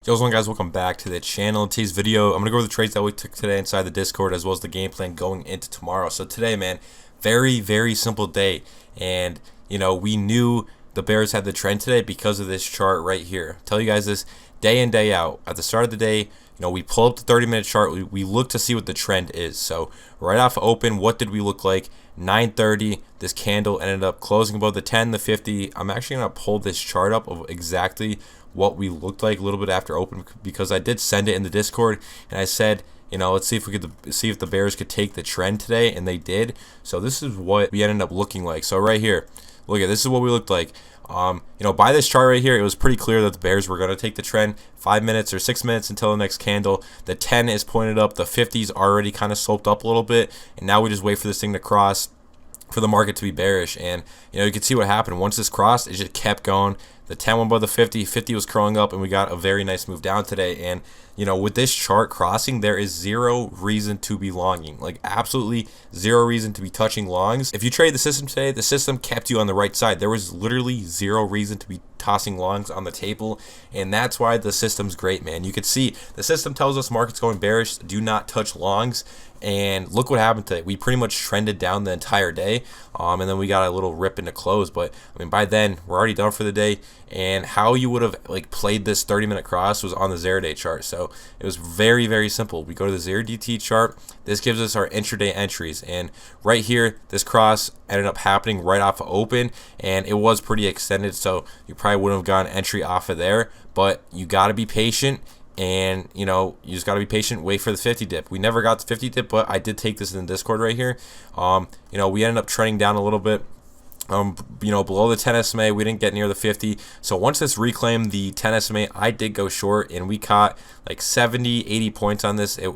Yo, what's going on, guys? Welcome back to the channel. In today's video, I'm going to go over the trades that we took today inside the Discord, as well as the game plan going into tomorrow. So today, man, very simple day. And, we knew the Bears had the trend today because of this chart right here. I'll tell you guys this day in, day out. At the start of the day, we pull up the 30-minute chart. We look to see what the trend is. So right off open, what did we look like? 9:30, this candle ended up closing above the 10, the 50. I'm actually going to pull this chart up of exactly what we looked like a little bit after open, because I did send it in the Discord and I said, let's see if we could see if the Bears could take the trend today, and they did. So this is what we ended up looking like. So right here, look at this is what we looked like. By this chart right here, it was pretty clear that the Bears were going to take the trend. 5 minutes or 6 minutes until the next candle. The 10 is pointed up. The 50's already kind of sloped up a little bit, and now we just wait for this thing to cross for the market to be bearish. And you can see what happened. Once this crossed, it just kept going. The 10 went above the 50. 50 was curling up, and we got a very nice move down today. And with this chart crossing, there is zero reason to be longing. Like, absolutely zero reason to be touching longs. If you trade the system today, the system kept you on the right side. There was literally zero reason to be tossing longs on the table, and that's why the system's great, man. You can see the system tells us market's going bearish, do not touch longs, and look what happened today. We pretty much trended down the entire day, and then we got a little rip into close. But by then we're already done for the day, and how you would have played this 30-minute cross was on the 0-day chart. So it was very simple. We go to the 0DT chart. This gives us our intraday entries, and right here this cross ended up happening right off of open, and it was pretty extended, so you probably wouldn't have gotten entry off of there. But you got to be patient, and you just got to be patient, wait for the 50 dip. We never got the 50 dip, but I did take this in the Discord right here. We ended up trending down a little bit. Below the 10 SMA, we didn't get near the 50. So once this reclaimed the 10 SMA, I did go short, and we caught like 70, 80 points on this. It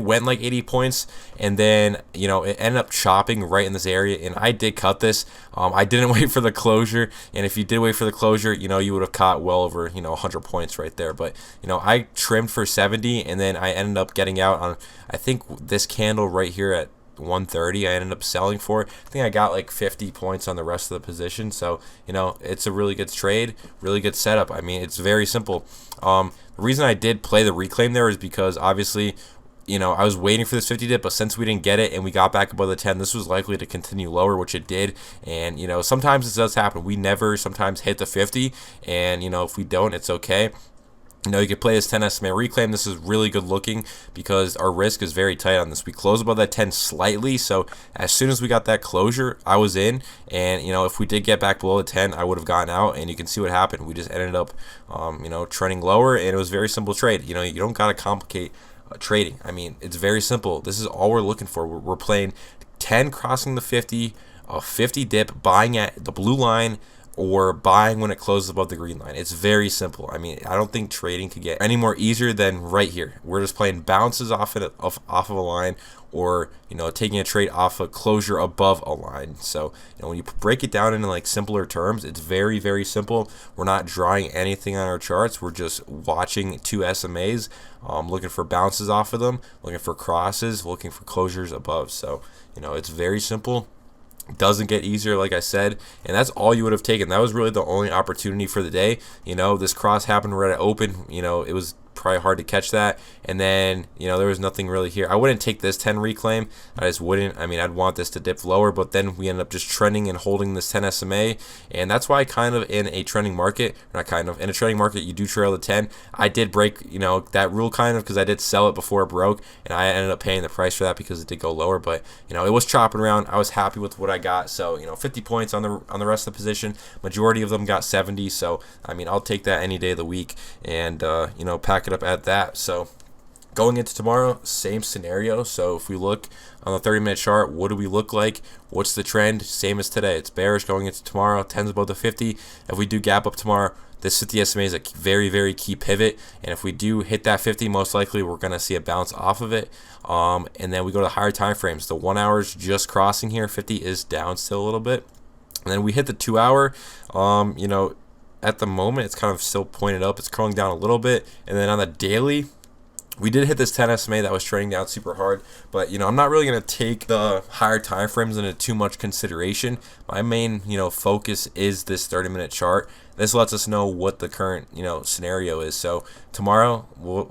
went like 80 points, and then, it ended up chopping right in this area, and I did cut this. I didn't wait for the closure, and if you did wait for the closure, you would have caught well over, 100 points right there. But, I trimmed for 70, and then I ended up getting out on, I think, this candle right here at 130. I ended up selling for. I think I got like 50 points on the rest of the position. So it's a really good trade, really good setup. I mean, it's very simple. The reason I did play the reclaim there is because obviously I was waiting for this 50 dip, but since we didn't get it and we got back above the 10, this was likely to continue lower, which it did. And sometimes this does happen. We never sometimes hit the 50, and if we don't, it's okay. You can play this 10 SMA reclaim. This is really good looking because our risk is very tight on this. We closed above that 10 slightly, so as soon as we got that closure, I was in. And if we did get back below the 10, I would have gotten out. And you can see what happened. We just ended up, trending lower, and it was a very simple trade. You don't gotta complicate trading. I mean, it's very simple. This is all we're looking for. We're playing 10 crossing the 50, a 50 dip, buying at the blue line, or buying when it closes above the green line. It's very simple. I mean, I don't think trading could get any more easier than right here. We're just playing bounces off of a line, or taking a trade off a closure above a line. So when you break it down into like simpler terms, it's very simple. We're not drawing anything on our charts. We're just watching two SMAs, looking for bounces off of them, looking for crosses, looking for closures above. So it's very simple. Doesn't get easier, like I said, and that's all you would have taken. That was really the only opportunity for the day. This cross happened right at open. It was probably hard to catch that, and then there was nothing really here. I wouldn't take this 10 reclaim. I just wouldn't. I mean, I'd want this to dip lower, but then we end up just trending and holding this 10 SMA, and that's why kind of in a trending market, in a trending market, you do trail the 10. I did break that rule kind of, because I did sell it before it broke, and I ended up paying the price for that because it did go lower. But it was chopping around. I was happy with what I got. So 50 points on the rest of the position. Majority of them got 70. So I mean, I'll take that any day of the week, and pack it up at that. So going into tomorrow, same scenario. So if we look on the 30-minute chart, what do we look like? What's the trend? Same as today. It's bearish going into tomorrow. 10's above the 50. If we do gap up tomorrow, this 50 SMA is a very key pivot, and if we do hit that 50, most likely we're going to see a bounce off of it. And then we go to higher time frames. The 1 hour's just crossing here. 50 is down still a little bit, and then we hit the 2 hour. At the moment, it's kind of still pointed up. It's curling down a little bit. And then on the daily, we did hit this 10 SMA that was trading down super hard. But, I'm not really going to take the higher time frames into too much consideration. My main, focus is this 30-minute chart. this lets us know what the current scenario is. So tomorrow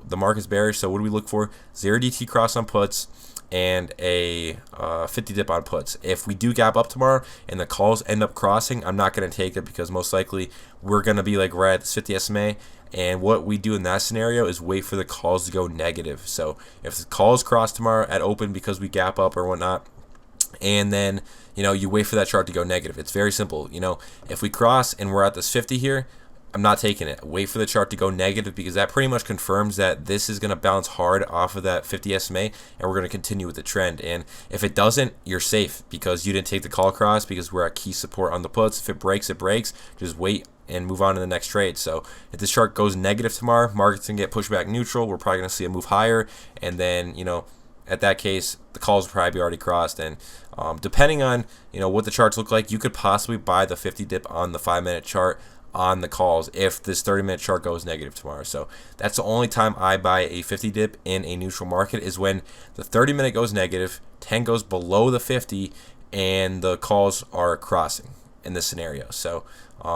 the market's bearish, so what do we look for? 0 DT cross on puts and a 50 dip on puts. If we do gap up tomorrow and the calls end up crossing, I'm not going to take it, because most likely we're going to be like right at this 50 SMA. And what we do in that scenario is wait for the calls to go negative. So if the calls cross tomorrow at open because we gap up or whatnot, and then you wait for that chart to go negative. It's very simple. If we cross and we're at this 50 here, I'm not taking it. Wait for the chart to go negative, because that pretty much confirms that this is going to bounce hard off of that 50 SMA, and we're going to continue with the trend. And if it doesn't, you're safe, because you didn't take the call cross, because we're at key support on the puts. If it breaks, it breaks. Just wait and move on to the next trade. So if this chart goes negative tomorrow, market's going to get pushed back neutral. We're probably going to see a move higher, and then at that case, the calls will probably be already crossed. And depending on what the charts look like, you could possibly buy the 50 dip on the 5-minute chart on the calls if this 30-minute chart goes negative tomorrow. So that's the only time I buy a 50 dip in a neutral market, is when the 30-minute goes negative, 10 goes below the 50, and the calls are crossing in this scenario. So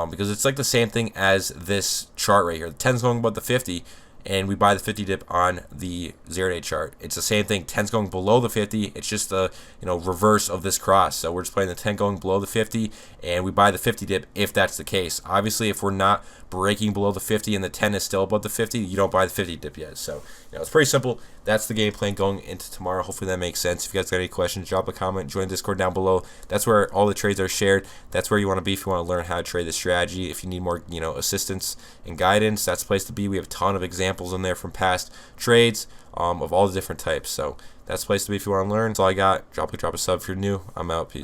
because it's like the same thing as this chart right here. The 10's going above the 50, and we buy the 50 dip on the 0-day chart. It's the same thing. 10's going below the 50. It's just the reverse of this cross. So we're just playing the 10 going below the 50, and we buy the 50 dip if that's the case. Obviously, if we're not breaking below the 50 and the 10 is still above the 50, you don't buy the 50 dip yet. So it's pretty simple. That's the game plan going into tomorrow. Hopefully that makes sense. If you guys got any questions, drop a comment, join Discord down below. That's where all the trades are shared. That's where you want to be if you want to learn how to trade the strategy. If you need more assistance and guidance, that's the place to be. We have a ton of examples in there from past trades of all the different types. So that's the place to be if you want to learn. That's all I got. Drop a sub if you're new. I'm out. Peace.